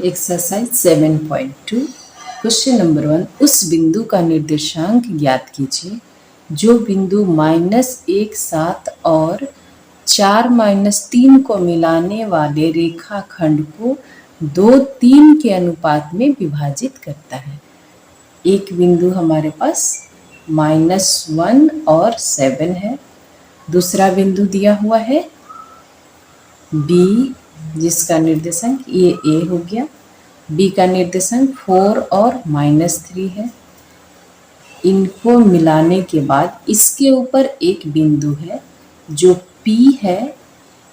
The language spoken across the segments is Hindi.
एक्सरसाइज 7.2 क्वेश्चन नंबर 1, उस बिंदु का निर्देशांक ज्ञात कीजिए जो बिंदु -1 7 और 4 -3 को मिलाने वाले रेखाखंड को 2 3 के अनुपात में विभाजित करता है। एक बिंदु हमारे पास -1 और 7 है, दूसरा बिंदु दिया हुआ है B जिसका निर्देशांक ये A हो गया, B का निर्देशांक 4 और -3 है। इनको मिलाने के बाद इसके ऊपर एक बिंदु है जो P है,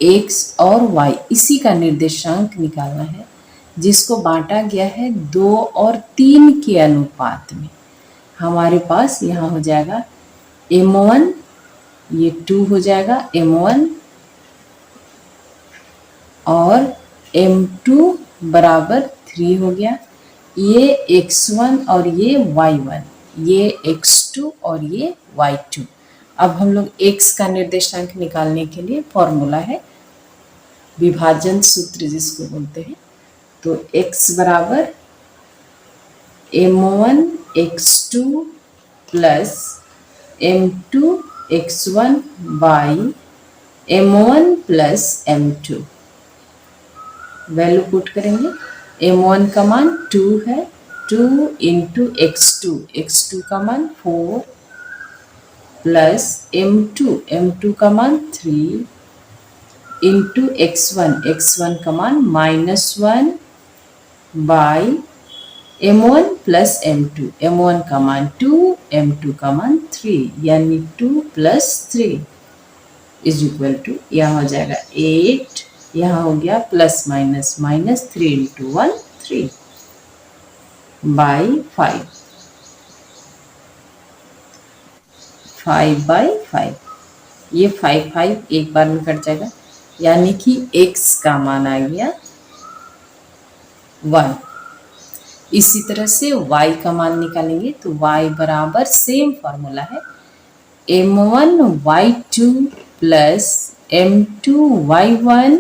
X और Y इसी का निर्देशांक निकालना है जिसको बांटा गया है 2 और 3 के अनुपात में। हमारे पास यहाँ हो जाएगा M1, ये 2 हो जाएगा M1 और M2 बराबर 3 हो गया। ये X1 और ये Y1, ये X2 और ये Y2। अब हम लोग X का निर्देशांक निकालने के लिए फॉर्मूला है विभाजन सूत्र जिसको बोलते हैं, तो X बराबर M1 X2 plus M2 X1 by M1 plus M2। Value put करेंगे। M1 का मान 2 है, 2 इंटू x2 का मान 4 प्लस M2 का मान 3 इंटू x1 का मान -1 बाई M1 प्लस M1 का मान 2, M2 का मान 3, यानी 2 प्लस 3 इज इक्वल टू, यहाँ हो जाएगा 8, यहाँ हो गया plus minus -3 into 1 3 by 5 by 5, ये 5 एक बार में कट जाएगा, यानी कि x का मान आ गया 1। इसी तरह से y का मान निकालेंगे तो y बराबर सेम फॉर्मूला है M1 Y2 plus M2 Y1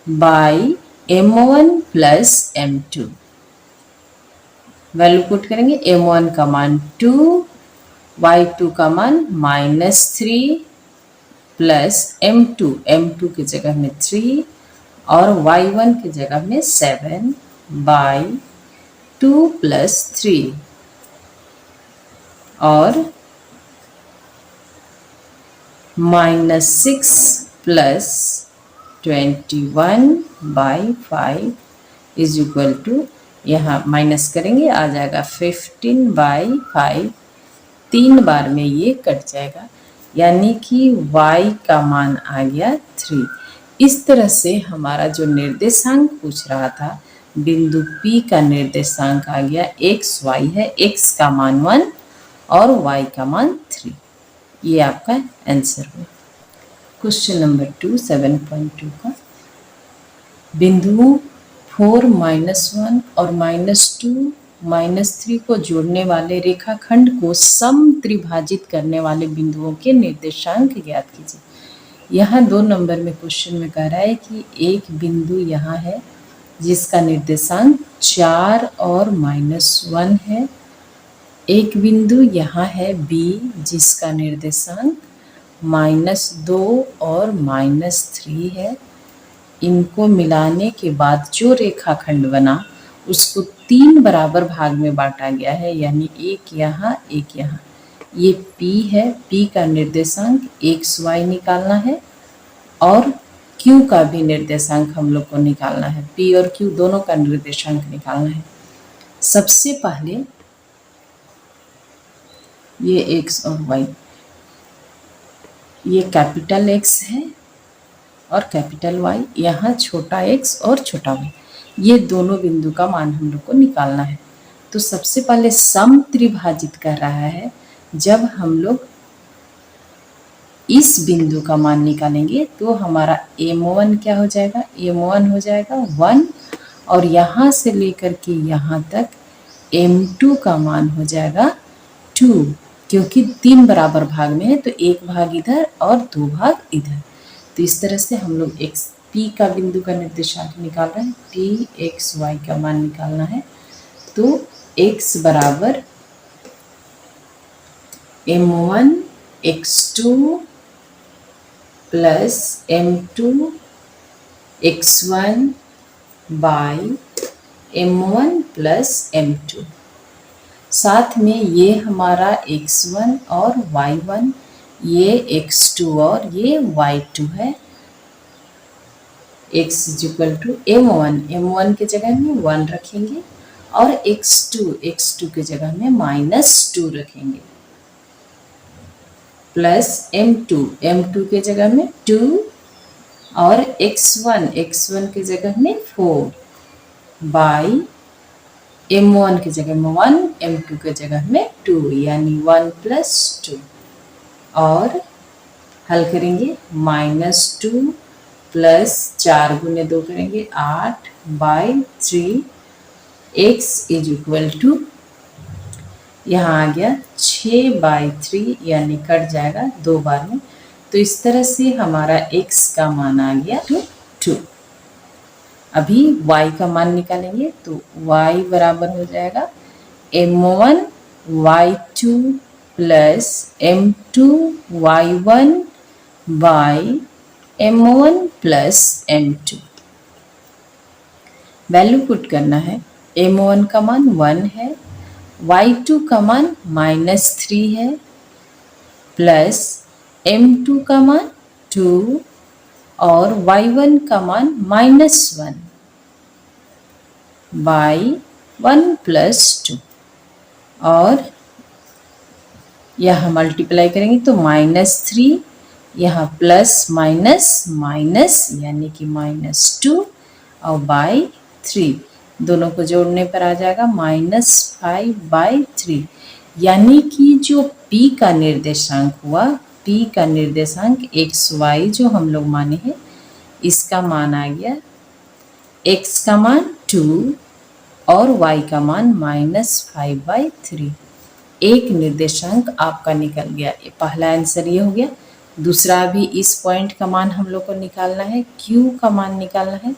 by M1 plus M2। Value put करेंगे। M1 का मान 2, Y2 का मान -3 प्लस M2 की जगह में 3 और Y1 की जगह में 7 बाई 2 प्लस 3 और -6 plus 21 by 5 is equal to, यहाँ माइनस करेंगे आ जाएगा 15 बाई 5, 3 बार में ये कट जाएगा, यानी कि y का मान आ गया 3। इस तरह से हमारा जो निर्देशांक पूछ रहा था बिंदु P का निर्देशांक आ गया x y है, x का मान 1 और y का मान 3। ये आपका आंसर हुआ। क्वेश्चन नंबर 2 7.2 का, बिंदुओं 4 -1 और -2 -3 को जोड़ने वाले रेखाखंड को समत्रिभाजित करने वाले बिंदुओं के निर्देशांक ज्ञात कीजिए। यहाँ 2 नंबर में क्वेश्चन में कह रहा है कि एक बिंदु यहाँ है जिसका निर्देशांक 4 और -1 है, एक बिंदु यहाँ है B जिसका निर्देशांक -2 और -3 है। इनको मिलाने के बाद जो रेखाखंड बना उसको 3 बराबर भाग में बांटा गया है, यानी एक यहाँ एक यहाँ। ये P है, P का निर्देशांक XY निकालना है और Q का भी निर्देशांक हम लोग को निकालना है। P और Q दोनों का निर्देशांक निकालना है। सबसे पहले ये X और Y, ये कैपिटल X है और कैपिटल Y, यहाँ छोटा x और छोटा y, ये दोनों बिंदु का मान हम लोग को निकालना है। तो सबसे पहले समत्रिभाजित कर रहा है, जब हम लोग इस बिंदु का मान निकालेंगे तो हमारा M1 क्या हो जाएगा, M1 हो जाएगा 1 और यहाँ से लेकर के यहाँ तक M2 का मान हो जाएगा 2, क्योंकि 3 बराबर भाग में है तो 1 भाग इधर और 2 भाग इधर। तो इस तरह से हम लोग P का बिंदु का निर्देशांक निकाल रहे हैं, P x y का मान निकालना है। तो x बराबर m1 x2 plus m2 x1 by m1 plus m2। साथ में ये हमारा x1 और y1, ये x2 और ये y2 है। x इक्वल टू m1 के जगह में 1 रखेंगे और x2 के जगह में -2 रखेंगे, प्लस m2 के जगह में 2 और x1 के जगह में 4 बाई m1 की जगह में 1, m2 के जगह में 2, यानी 1 प्लस 2। और हल करेंगे, -2 प्लस 4 गुने 2 करेंगे 8 by 3, x is equal to यहाँ आ गया 6 बाई 3, यानी कट जाएगा 2 बार में। तो इस तरह से हमारा x का मान आ गया 2। अभी y का मान निकालेंगे, तो y बराबर हो जाएगा m1 y2 plus m2 y1 by m1 plus m2। Value put करना है, m1 का मान 1 है, y2 का मान -3 है, प्लस m2 का मान 2 और y1 का मान -1 बाई 1 प्लस 2। और यहाँ मल्टीप्लाई करेंगे तो -3, यहाँ प्लस माइनस माइनस यानी कि -2 और बाई 3, दोनों को जोड़ने पर आ जाएगा -5 बाई 3। यानी कि जो P का निर्देशांक हुआ, P का निर्देशांक xy जो हम लोग माने हैं, इसका मान आ गया x का मान 2 और y का मान -5 बाई 3। एक निर्देशांक आपका निकल गया। ये पहला आंसर ये हो गया। दूसरा भी इस पॉइंट का मान हम लोग को निकालना है, Q का मान निकालना है,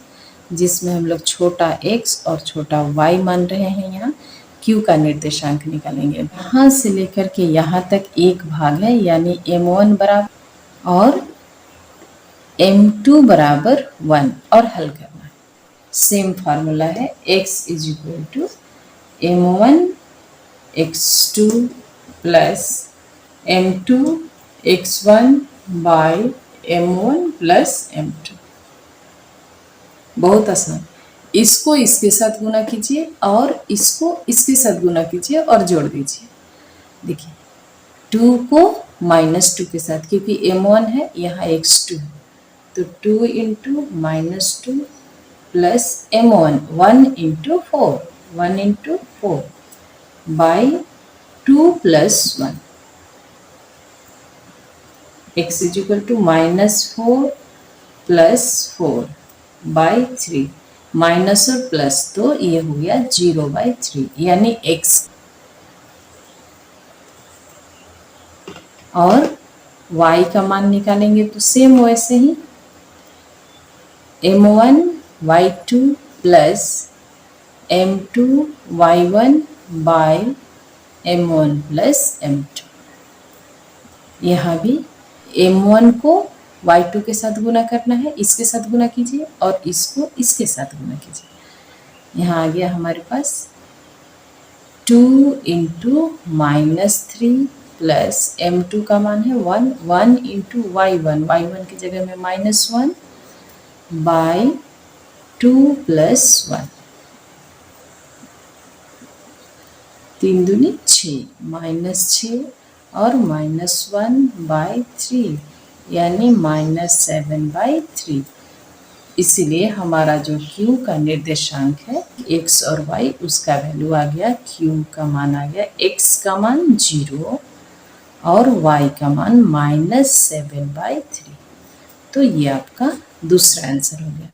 जिसमें हम लोग छोटा x और छोटा y मान रहे हैं। यहाँ Q का निर्देशांक निकालेंगे। यहाँ से लेकर के यहाँ तक एक भाग है, यानी m1 बराबर और m2 बराबर 1, और हल करना है। सेम फार्मूला है, x is equal to m1 x2 plus m2 x1 by m1 plus m2। बहुत आसान। इसको इसके साथ गुना कीजिए और इसको इसके साथ गुना कीजिए और जोड़ दीजिए। देखिए 2 को -2 के साथ, क्योंकि m1 है, यहाँ x2 है, तो 2 into -2 plus m1 1 into 4 by 2 plus 1। x is equal to -4 plus 4 by 3, minus और प्लस, तो ये हो गया 0/3, यानी x। और y का मान निकालेंगे तो सेम वैसे ही m1 y2 plus m2 y1 by m1 plus m2। यहाँ भी m1 को y2 के साथ गुना करना है, इसके साथ गुना कीजिए और इसको इसके साथ गुना कीजिए। यहाँ आ गया हमारे पास 2 इंटू -3 प्लस m2 का मान है 1 इंटू y1 की जगह में -1 बाई 2 प्लस 1, 3 दूनी 6, -6 और -1 बाई 3, यानी -7/3। इसीलिए हमारा जो Q का निर्देशांक है x और y, उसका वैल्यू आ गया, Q का मान आ गया, x का मान 0 और y का मान -7/3। तो ये आपका दूसरा आंसर हो गया।